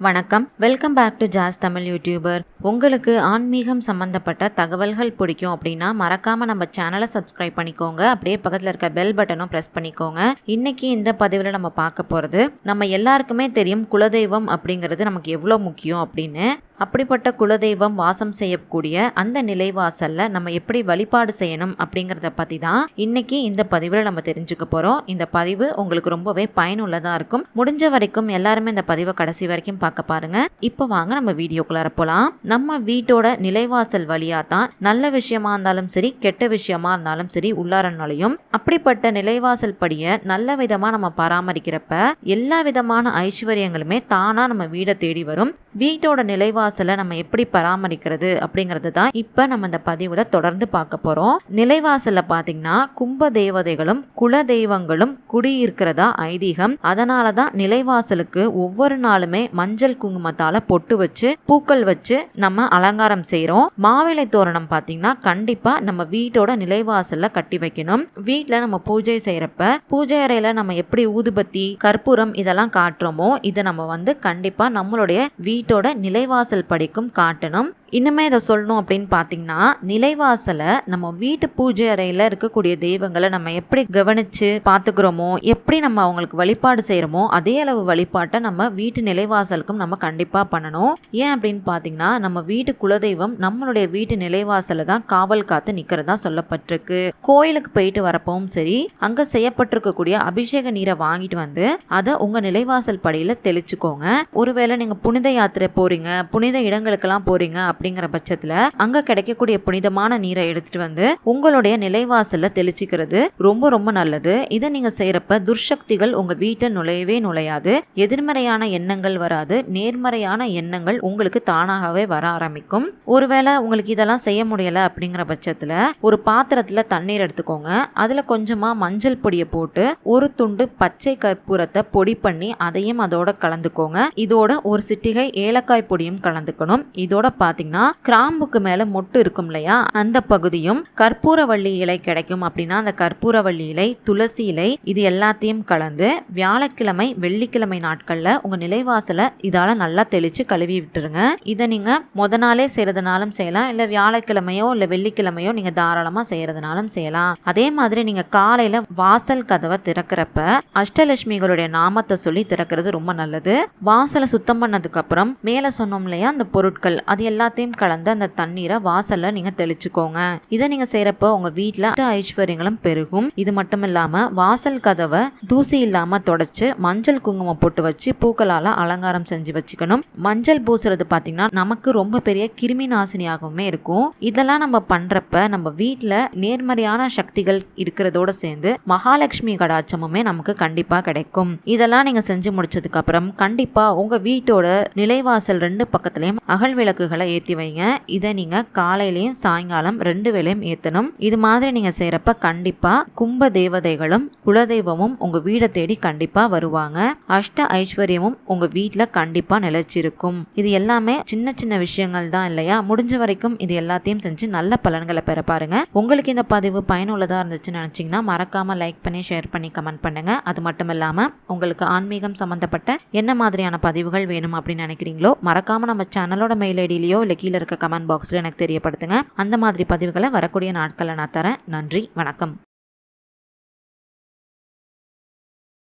வணக்கம், welcome back to ஜாஸ் Tamil YouTuber. உங்களுக்கு ஆன்மீகம் சம்பந்தப்பட்ட தகவல்கள் பிடிக்கும் அப்படின்னா மறக்காம நம்ம சேனலை சப்ஸ்கிரைப் பண்ணிக்கோங்க. அப்படியே பக்கத்தில் இருக்க பெல் பட்டனும் ப்ரெஸ் பண்ணிக்கோங்க. இன்னைக்கு இந்த பதிவில் நம்ம பார்க்க போகிறது, நம்ம எல்லாருக்குமே தெரியும் குலதெய்வம் அப்படிங்கிறது நமக்கு எவ்வளோ முக்கியம் அப்படின்னு. அப்படிப்பட்ட குலதெய்வம் வாசம் செய்யக்கூடிய அந்த நிலைவாசல்ல நம்ம எப்படி வழிபாடு செய்யணும் அப்படிங்கிறத பற்றி தான் இன்னைக்கு இந்த பதிவில் நம்ம தெரிஞ்சுக்க போகிறோம். இந்த பதிவு உங்களுக்கு ரொம்பவே பயனுள்ளதாக இருக்கும். முடிஞ்ச வரைக்கும் எல்லாருமே இந்த பதிவை கடைசி வரைக்கும் பார்க்க பாருங்க. இப்போ வாங்க நம்ம வீடியோக்குள்ளார போலாம். நம்ம வீட்டோட நிலைவாசல் வழியா தான் நல்ல விஷயமா இருந்தாலும் சரி, கெட்ட விஷயமா இருந்தாலும் சரி உள்ளார நுழையும். அப்படிப்பட்ட நிலைவாசல் படியை நல்ல விதமா நம்ம பராமரிக்கிறப்ப எல்லா விதமான ஐஸ்வர்யங்களுமே தானா நம்ம வீடை தேடி வரும். வீட்டோட நிலைவாசலை நம்ம எப்படி பராமரிக்கிறது அப்படிங்கிறது தான் இப்ப நம்ம இந்த பதிவுல தொடர்ந்து பார்க்க போறோம். நிலைவாசல்ல பாத்தீங்கன்னா கும்ப தேவதைகளும் குல தெய்வங்களும் குடியிருக்கிறதா ஐதீகம். அதனாலதான் நிலைவாசலுக்கு ஒவ்வொரு நாளுமே மஞ்சள் குங்குமத்தால பொட்டு வச்சு பூக்கள் வச்சு நம்ம அலங்காரம் செய்யறோம். மாவிலை தோரணம் பாத்தீங்கன்னா கண்டிப்பா நம்ம வீட்டோட நிலைவாசல்ல கட்டி வைக்கணும். வீட்டுல நம்ம பூஜை செய்யறப்ப பூஜை அறையில நம்ம எப்படி ஊதுபத்தி கற்பூரம் இதெல்லாம் காட்டுறோமோ இதை நம்ம கண்டிப்பா நம்மளுடைய வீட்டோட நிலைவாசல் படிக்கும் காட்டணும். இன்னுமே இதை சொல்லணும் அப்படின்னு பார்த்தீங்கன்னா, நிலைவாசலை நம்ம வீட்டு பூஜை அறையில் இருக்கக்கூடிய தெய்வங்களை நம்ம எப்படி கவனிச்சு பார்த்துக்கிறோமோ, எப்படி நம்ம அவங்களுக்கு வழிபாடு செய்கிறோமோ அதே அளவு வழிபாட்டை நம்ம வீட்டு நிலைவாசலுக்கும் நம்ம கண்டிப்பாக பண்ணணும். ஏன் அப்படின்னு பார்த்தீங்கன்னா, நம்ம வீட்டு குலதெய்வம் நம்மளுடைய வீட்டு நிலைவாசலை தான் காவல் காத்து நிற்கிறதா சொல்லப்பட்டிருக்கு. கோயிலுக்கு போயிட்டு வரப்பவும் சரி, அங்கே செய்யப்பட்டிருக்கக்கூடிய அபிஷேக நீரை வாங்கிட்டு வந்து அதை உங்கள் நிலைவாசல் படியில் தெளிச்சுக்கோங்க. ஒருவேளை நீங்கள் புனித யாத்திரை போறீங்க, புனித இடங்களுக்கெல்லாம் போறீங்க அப்படிங்கிற பட்சத்துல அங்க கிடைக்கக்கூடிய புனிதமான நீரை எடுத்துட்டு வந்து உங்களுடைய நிலைவாசல்ல தெளிச்சுக்கிறது ரொம்ப ரொம்ப நல்லது. இதை நீங்க செய்யறப்ப துர்சக்திகள் உங்க வீட்டை நுழையவே நுழையாது. எதிர்மறையான எண்ணங்கள் வராது. நேர்மறையான எண்ணங்கள் உங்களுக்கு தானாகவே வர ஆரம்பிக்கும். ஒருவேளை உங்களுக்கு இதெல்லாம் செய்ய முடியல அப்படிங்கிற பட்சத்துல ஒரு பாத்திரத்துல தண்ணீர் எடுத்துக்கோங்க. அதுல கொஞ்சமா மஞ்சள் பொடியை போட்டு ஒரு துண்டு பச்சை கற்பூரத்தை பொடி பண்ணி அதையும் அதோட கலந்துக்கோங்க. இதோட ஒரு சிட்டிகை ஏலக்காய் பொடியும் கலந்துக்கணும். இதோட பாத்தீங்கன்னா கிராம்புக்கு மேல மொட்டு இருக்கும் இல்லையா, அந்த பகுதியும் கற்பூரவள்ளி இலை கிடைக்கும் அப்படின்னா அந்த கற்பூரவள்ளி இலை, துளசி இலை இது எல்லாத்தையும் கலந்து வியாழக்கிழமை வெள்ளிக்கிழமை நாட்கள்ல உங்க நிலைவாசல இதால நல்லா தெளிச்சு கழுவி விட்டுருங்க. இதை நீங்க முத நாளே செய்யறதுனாலும் செய்யலாம், இல்ல வியாழக்கிழமையோ இல்ல வெள்ளிக்கிழமையோ நீங்க தாராளமா செய்யறதுனாலும் செய்யலாம். அதே மாதிரி நீங்க காலையில வாசல் கதவை திறக்கிறப்ப அஷ்டலட்சுமிகளுடைய நாமத்தை சொல்லி திறக்கிறது ரொம்ப நல்லது. வாசலை சுத்தம் பண்ணதுக்கு அப்புறம் மேல சொன்னோம் இல்லையா அந்த பொருட்கள் அது எல்லாத்தையும் கலந்து அந்த தண்ணீரை வாசல்ல நீங்க தெளிச்சுக்கோங்க. இதை நீங்க செய்யறப்ப உங்க வீட்டுல ஐஸ்வர்யங்களும் பெருகும். இது மட்டும் இல்லாம வாசல் கதவை தூசி இல்லாம தொடச்சு மஞ்சள் குங்குமம் போட்டு வச்சு பூக்களால அலங்காரம் செஞ்சு வச்சுக்கணும். மஞ்சள் பூசுறது பாத்தீங்கன்னா நமக்கு ரொம்ப பெரிய கிருமி நாசினியாகவுமே இருக்கும். இதெல்லாம் நம்ம பண்றப்ப நம்ம வீட்டுல நேர்மறையான சக்திகள் இருக்கிறதோட சேர்ந்து மகாலட்சுமி கடாட்சமுமே நமக்கு கண்டிப்பா கிடைக்கும். இதெல்லாம் நீங்க செஞ்சு முடிச்சதுக்கு அப்புறம் கண்டிப்பா உங்க வீட்டோட நிலைவாசல் ரெண்டு பக்கத்திலையும் அகல் விளக்குகளை ஏற்றி வைங்க. இதை நீங்க காலையிலையும் சாயங்காலம் 2 வேளையும் ஏற்றணும். இது மாதிரி நீங்க செய்யறப்ப கண்டிப்பா கும்ப தேவதைகளும் குலதெய்வமும் உங்க வீடை தேடி கண்டிப்பா வருவாங்க. அஷ்ட ஐஸ்வர்யமும் உங்க வீட்டுல கண்டிப்பா நிலைச்சிருக்கும். இது எல்லாமே சின்ன சின்ன விஷயங்கள் தான் இல்லையா. முடிஞ்ச வரைக்கும் இது எல்லாத்தையும் செஞ்சு நல்ல பலன்களை பெற பாருங்க. உங்களுக்கு இந்த பதிவு பயனுள்ளதா இருந்துச்சுன்னு நினைச்சீங்கன்னா மறக்காம லைக் பண்ணி ஷேர் பண்ணி கமெண்ட் பண்ணுங்க. அது மட்டும் இல்லாம உங்களுக்கு ஆன்மீகம் சம்பந்தப்பட்ட என்ன மாதிரியான பதிவுகள் வேணும் அப்படின்னு நினைக்கிறீங்களோ மறக்காம நம்ம சேனலோட மெயில் ஐடியிலையோ இல்லை கீழே இருக்க கமெண்ட் பாக்ஸில் எனக்கு தெரியப்படுத்துங்க. அந்த மாதிரி பதிவுகளை வரக்கூடிய நாட்களில் நான் தரேன். நன்றி, வணக்கம்.